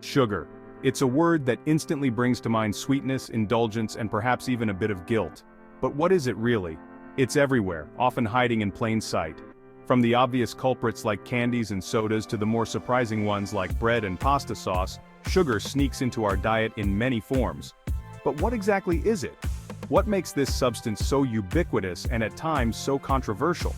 Sugar. It's a word that instantly brings to mind sweetness, indulgence, and perhaps even a bit of guilt. But what is it really? It's everywhere, often hiding in plain sight. From the obvious culprits like candies and sodas to the more surprising ones like bread and pasta sauce, sugar sneaks into our diet in many forms. But what exactly is it? What makes this substance so ubiquitous and at times so controversial?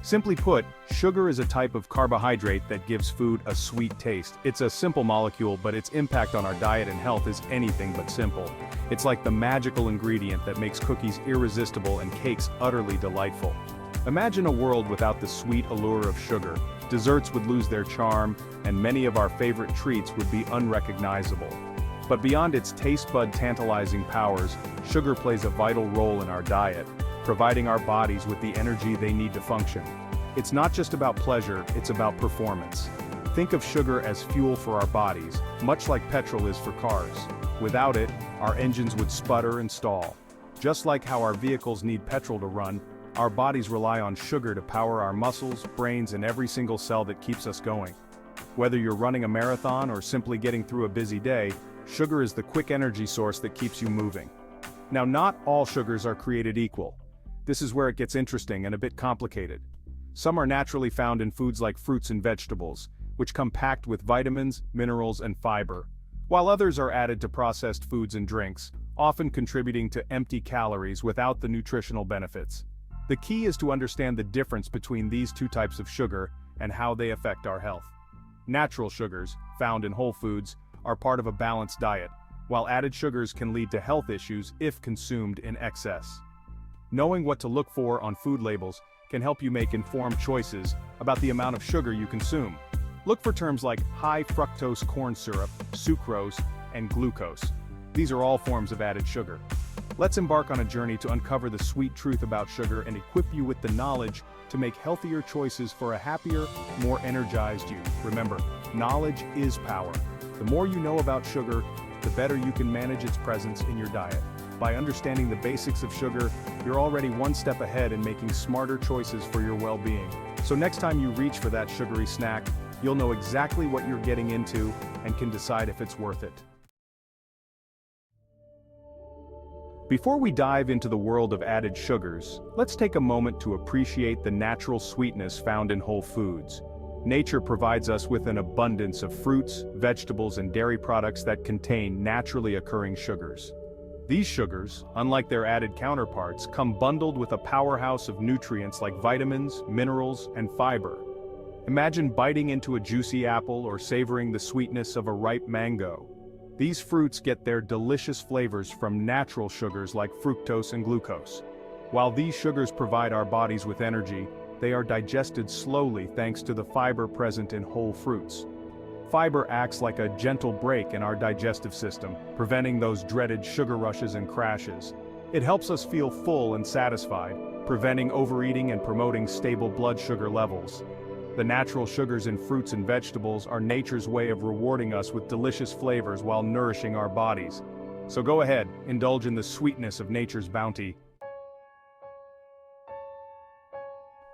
Simply put, sugar is a type of carbohydrate that gives food a sweet taste. It's a simple molecule, but its impact on our diet and health is anything but simple. It's like the magical ingredient that makes cookies irresistible and cakes utterly delightful. Imagine a world without the sweet allure of sugar. Desserts would lose their charm, and many of our favorite treats would be unrecognizable. But beyond its taste bud tantalizing powers, sugar plays a vital role in our diet, providing our bodies with the energy they need to function. It's not just about pleasure, it's about performance. Think of sugar as fuel for our bodies, much like petrol is for cars. Without it, our engines would sputter and stall. Just like how our vehicles need petrol to run, our bodies rely on sugar to power our muscles, brains, and every single cell that keeps us going. Whether you're running a marathon or simply getting through a busy day, sugar is the quick energy source that keeps you moving. Now, not all sugars are created equal. This is where it gets interesting and a bit complicated. Some are naturally found in foods like fruits and vegetables, which come packed with vitamins, minerals, and fiber, while others are added to processed foods and drinks, often contributing to empty calories without the nutritional benefits. The key is to understand the difference between these two types of sugar and how they affect our health. Natural sugars, found in whole foods, are part of a balanced diet, while added sugars can lead to health issues if consumed in excess. Knowing what to look for on food labels can help you make informed choices about the amount of sugar you consume. Look for terms like high fructose corn syrup, sucrose, and glucose. These are all forms of added sugar. Let's embark on a journey to uncover the sweet truth about sugar and equip you with the knowledge to make healthier choices for a happier, more energized you. Remember, knowledge is power. The more you know about sugar, the better you can manage its presence in your diet. By understanding the basics of sugar, you're already one step ahead in making smarter choices for your well-being. So next time you reach for that sugary snack, you'll know exactly what you're getting into and can decide if it's worth it. Before we dive into the world of added sugars, let's take a moment to appreciate the natural sweetness found in whole foods. Nature provides us with an abundance of fruits, vegetables, and dairy products that contain naturally occurring sugars. These sugars, unlike their added counterparts, come bundled with a powerhouse of nutrients like vitamins, minerals, and fiber. Imagine biting into a juicy apple or savoring the sweetness of a ripe mango. These fruits get their delicious flavors from natural sugars like fructose and glucose. While these sugars provide our bodies with energy, they are digested slowly thanks to the fiber present in whole fruits. Fiber acts like a gentle brake in our digestive system, preventing those dreaded sugar rushes and crashes. It helps us feel full and satisfied, preventing overeating and promoting stable blood sugar levels. The natural sugars in fruits and vegetables are nature's way of rewarding us with delicious flavors while nourishing our bodies. So go ahead, indulge in the sweetness of nature's bounty.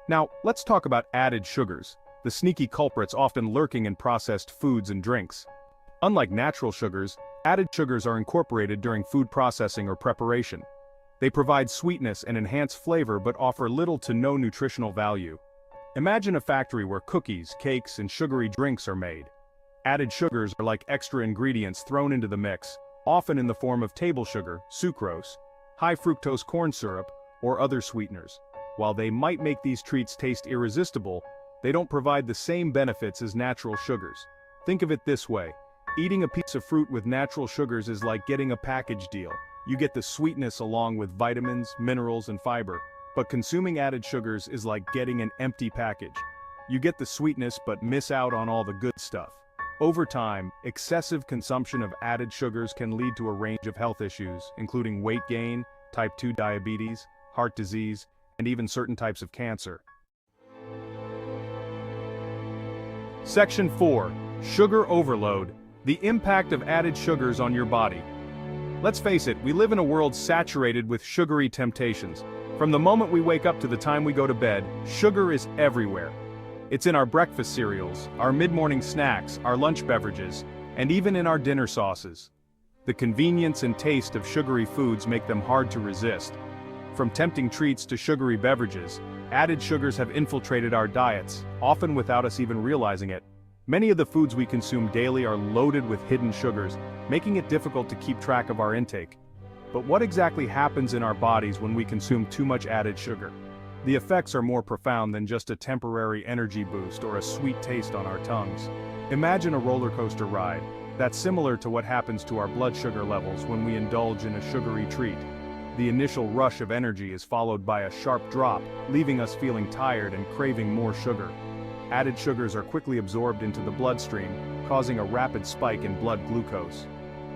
Now, let's talk about added sugars, the sneaky culprits often lurking in processed foods and drinks. Unlike natural sugars, added sugars are incorporated during food processing or preparation. They provide sweetness and enhance flavor but offer little to no nutritional value. Imagine a factory where cookies, cakes, and sugary drinks are made. Added sugars are like extra ingredients thrown into the mix, often in the form of table sugar, sucrose, high fructose corn syrup, or other sweeteners. While they might make these treats taste irresistible, they don't provide the same benefits as natural sugars. Think of it this way: eating a piece of fruit with natural sugars is like getting a package deal. You get the sweetness along with vitamins, minerals, and fiber. But consuming added sugars is like getting an empty package. You get the sweetness but miss out on all the good stuff. Over time, excessive consumption of added sugars can lead to a range of health issues, including weight gain, type 2 diabetes, heart disease, and even certain types of cancer. Section 4. Sugar overload. The impact of added sugars on your body. Let's face it, we live in a world saturated with sugary temptations. From the moment we wake up to the time we go to bed, sugar is everywhere. It's in our breakfast cereals, our mid-morning snacks, our lunch beverages, and even in our dinner sauces. The convenience and taste of sugary foods make them hard to resist. From tempting treats to sugary beverages, added sugars have infiltrated our diets, often without us even realizing it. Many of the foods we consume daily are loaded with hidden sugars, making it difficult to keep track of our intake. But what exactly happens in our bodies when we consume too much added sugar? The effects are more profound than just a temporary energy boost or a sweet taste on our tongues. Imagine a roller coaster ride. That's similar to what happens to our blood sugar levels when we indulge in a sugary treat. The initial rush of energy is followed by a sharp drop, leaving us feeling tired and craving more sugar. Added sugars are quickly absorbed into the bloodstream, causing a rapid spike in blood glucose.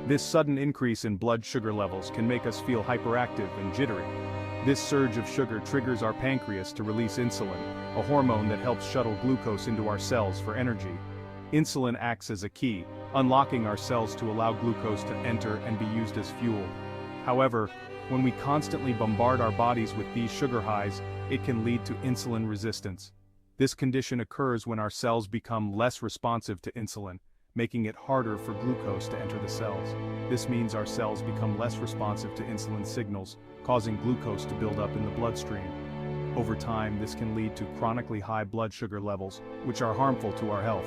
This sudden increase in blood sugar levels can make us feel hyperactive and jittery. This surge of sugar triggers our pancreas to release insulin, a hormone that helps shuttle glucose into our cells for energy. Insulin acts as a key, unlocking our cells to allow glucose to enter and be used as fuel. However, when we constantly bombard our bodies with these sugar highs, it can lead to insulin resistance. This condition occurs when our cells become less responsive to insulin, making it harder for glucose to enter the cells. This means our cells become less responsive to insulin signals, causing glucose to build up in the bloodstream. Over time, this can lead to chronically high blood sugar levels, which are harmful to our health.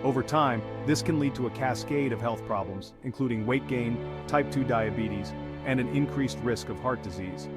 Over time, this can lead to a cascade of health problems, including weight gain, type 2 diabetes, and an increased risk of heart disease.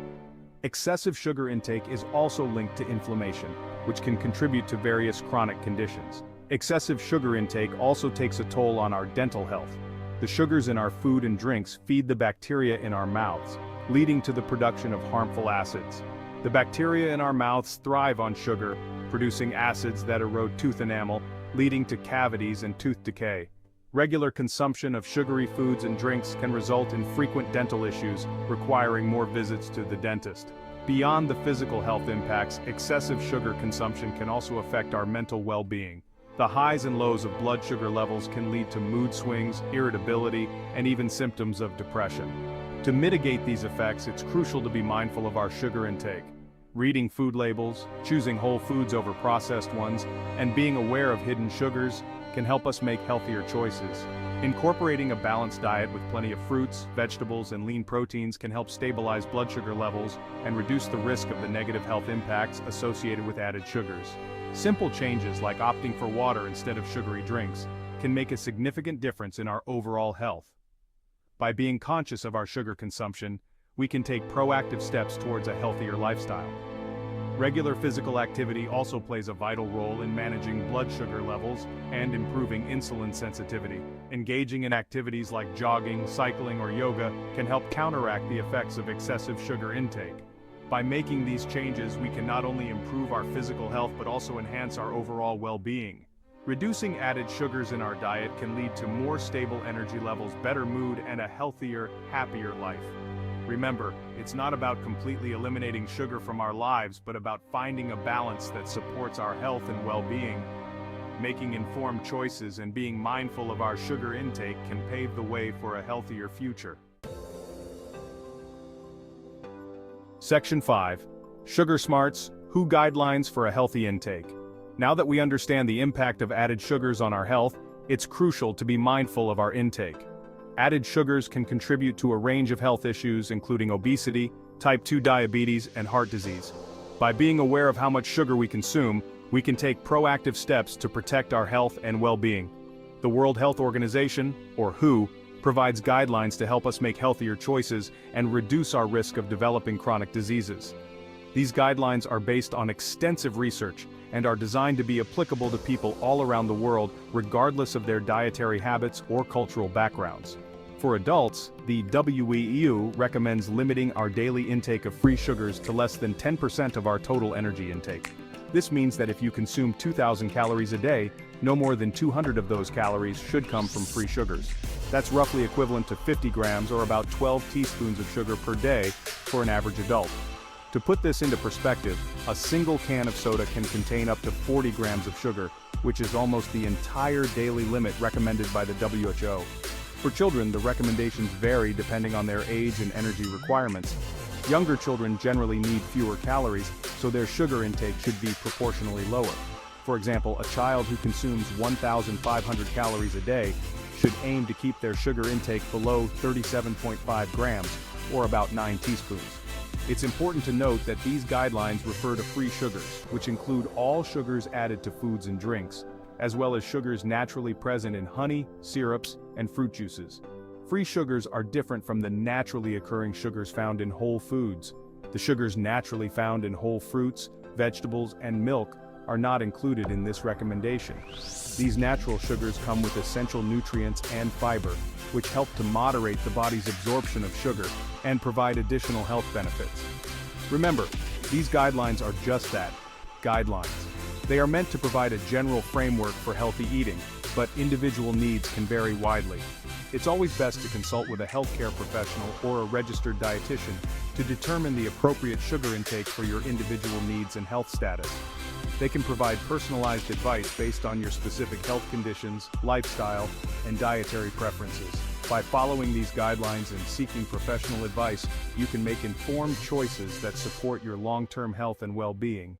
Excessive sugar intake is also linked to inflammation, which can contribute to various chronic conditions. Excessive sugar intake also takes a toll on our dental health. The sugars in our food and drinks feed the bacteria in our mouths, leading to the production of harmful acids. The bacteria in our mouths thrive on sugar, producing acids that erode tooth enamel, leading to cavities and tooth decay. Regular consumption of sugary foods and drinks can result in frequent dental issues, requiring more visits to the dentist. Beyond the physical health impacts, excessive sugar consumption can also affect our mental well-being. The highs and lows of blood sugar levels can lead to mood swings, irritability, and even symptoms of depression. To mitigate these effects, it's crucial to be mindful of our sugar intake. Reading food labels, choosing whole foods over processed ones, and being aware of hidden sugars can help us make healthier choices. Incorporating a balanced diet with plenty of fruits, vegetables, and lean proteins can help stabilize blood sugar levels and reduce the risk of the negative health impacts associated with added sugars. Simple changes like opting for water instead of sugary drinks can make a significant difference in our overall health. By being conscious of our sugar consumption, we can take proactive steps towards a healthier lifestyle. Regular physical activity also plays a vital role in managing blood sugar levels and improving insulin sensitivity. Engaging in activities like jogging, cycling, or yoga can help counteract the effects of excessive sugar intake. By making these changes, we can not only improve our physical health but also enhance our overall well-being. Reducing added sugars in our diet can lead to more stable energy levels, better mood, and a healthier, happier life. Remember, it's not about completely eliminating sugar from our lives, but about finding a balance that supports our health and well-being. Making informed choices and being mindful of our sugar intake can pave the way for a healthier future. Section 5. Sugar Smarts, WHO Guidelines for a Healthy Intake. Now that we understand the impact of added sugars on our health, it's crucial to be mindful of our intake. Added sugars can contribute to a range of health issues including obesity, type 2 diabetes, and heart disease. By being aware of how much sugar we consume, we can take proactive steps to protect our health and well-being. The World Health Organization, or WHO, provides guidelines to help us make healthier choices and reduce our risk of developing chronic diseases. These guidelines are based on extensive research and are designed to be applicable to people all around the world, regardless of their dietary habits or cultural backgrounds. For adults, the WEU recommends limiting our daily intake of free sugars to less than 10% of our total energy intake. This means that if you consume 2,000 calories a day, no more than 200 of those calories should come from free sugars. That's roughly equivalent to 50 grams or about 12 teaspoons of sugar per day for an average adult. To put this into perspective, a single can of soda can contain up to 40 grams of sugar, which is almost the entire daily limit recommended by the WHO. For children, the recommendations vary depending on their age and energy requirements. Younger children generally need fewer calories, so their sugar intake should be proportionally lower. For example, a child who consumes 1,500 calories a day should aim to keep their sugar intake below 37.5 grams, or about 9 teaspoons. It's important to note that these guidelines refer to free sugars, which include all sugars added to foods and drinks, as well as sugars naturally present in honey, syrups, and fruit juices. Free sugars are different from the naturally occurring sugars found in whole foods. The sugars naturally found in whole fruits, vegetables, and milk are not included in this recommendation. These natural sugars come with essential nutrients and fiber, which help to moderate the body's absorption of sugar and provide additional health benefits. Remember, these guidelines are just that, guidelines. They are meant to provide a general framework for healthy eating, but individual needs can vary widely. It's always best to consult with a healthcare professional or a registered dietitian to determine the appropriate sugar intake for your individual needs and health status. They can provide personalized advice based on your specific health conditions, lifestyle, and dietary preferences. By following these guidelines and seeking professional advice, you can make informed choices that support your long-term health and well-being.